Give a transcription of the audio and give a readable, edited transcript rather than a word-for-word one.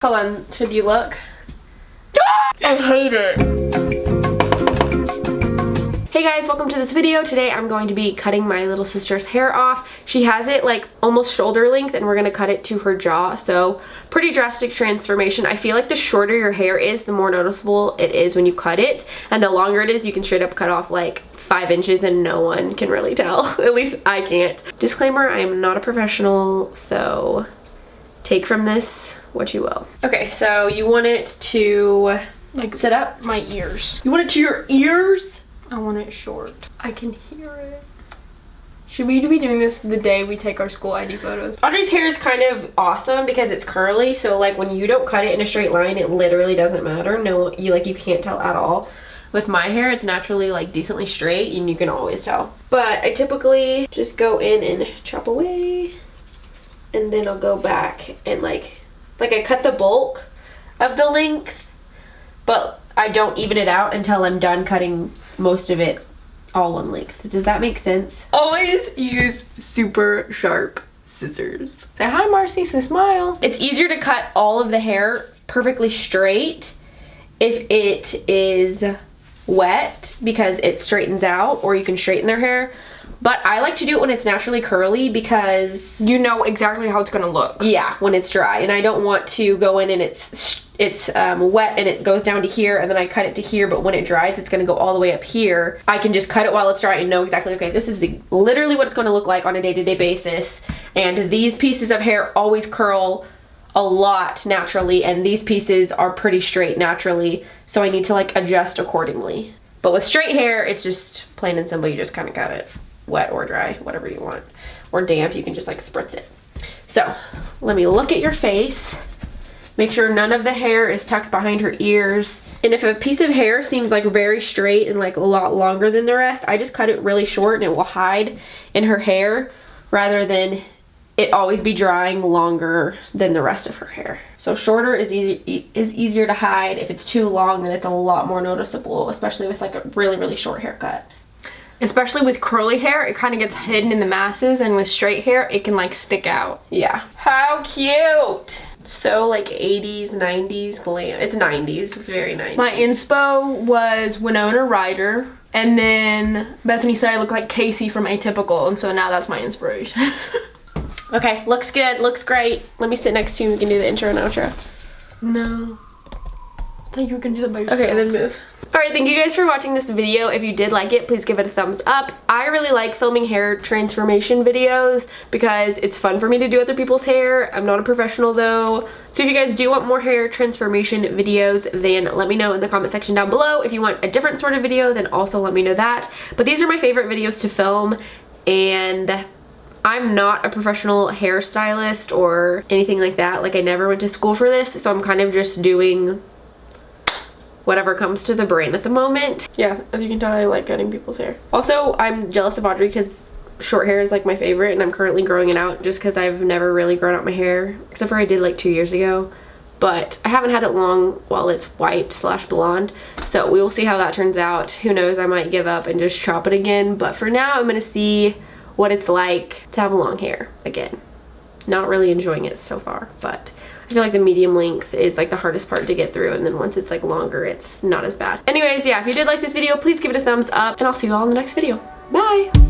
Hold on, should you look? I hate it. Hey guys, welcome to this video. Today I'm going to be cutting my little sister's hair off. She has it like almost shoulder length and we're going to cut it to her jaw. So pretty drastic transformation. I feel like the shorter your hair is, the more noticeable it is when you cut it. And the longer it is, you can straight up cut off like 5 inches and no one can really tell. At least I can't. Disclaimer, I am not a professional, so take from this what you will. Okay, so you want it to like sit up? My ears. You want it to your ears? I want it short. I can hear it. Should we be doing this the day we take our school ID photos? Audrey's hair is kind of awesome because it's curly, so like when you don't cut it in a straight line, it literally doesn't matter. No, you can't tell at all. With my hair, it's naturally like decently straight and you can always tell. But I typically just go in and chop away, and then I'll go back and like I cut the bulk of the length, but I don't even it out until I'm done cutting most of it all one length. Does that make sense? Always use super sharp scissors. Say hi, Marcy, so smile. It's easier to cut all of the hair perfectly straight if it is wet because it straightens out, or you can straighten their hair. But I like to do it when it's naturally curly because you know exactly how it's gonna look. Yeah, when it's dry. And I don't want to go in and it's wet and it goes down to here and then I cut it to here, but when it dries it's gonna go all the way up here. I can just cut it while it's dry and know exactly, okay, this is literally what it's gonna look like on a day-to-day basis. And these pieces of hair always curl a lot naturally, and these pieces are pretty straight naturally, so I need to like adjust accordingly. But with straight hair, it's just plain and simple. You just kind of cut it wet or dry, whatever you want, or damp. You can just like spritz it. So let me look at your face, make sure none of the hair is tucked behind her ears. And if a piece of hair seems like very straight and like a lot longer than the rest, I just cut it really short and it will hide in her hair rather than it always be drying longer than the rest of her hair. So shorter is easier to hide. If it's too long, then it's a lot more noticeable, especially with like a really short haircut. Especially with curly hair, it kind of gets hidden in the masses, and with straight hair, it can like stick out. Yeah. How cute! So like 80s, 90s glam. It's 90s, it's very 90s. My inspo was Winona Ryder, and then Bethany said I look like Casey from Atypical, and so now that's my inspiration. Okay, looks good, looks great. Let me sit next to you and we can do the intro and outro. No. I thought you were gonna do that by yourself. Okay, then move. Alright, thank you guys for watching this video. If you did like it, please give it a thumbs up. I really like filming hair transformation videos because it's fun for me to do other people's hair. I'm not a professional though. So if you guys do want more hair transformation videos, then let me know in the comment section down below. If you want a different sort of video, then also let me know that. But these are my favorite videos to film, and I'm not a professional hairstylist or anything like that. Like, I never went to school for this, so I'm kind of just doing whatever comes to the brain at the moment. Yeah, as you can tell, I like cutting people's hair. Also, I'm jealous of Audrey because short hair is like my favorite, and I'm currently growing it out just because I've never really grown out my hair, except for I did like 2 years ago. But I haven't had it long while it's white/blonde, so we will see how that turns out. Who knows, I might give up and just chop it again, but for now I'm gonna see what it's like to have long hair again. Not really enjoying it so far, but I feel like the medium length is like the hardest part to get through, and then once it's like longer, it's not as bad. Anyways, yeah, if you did like this video, please give it a thumbs up, and I'll see you all in the next video. Bye!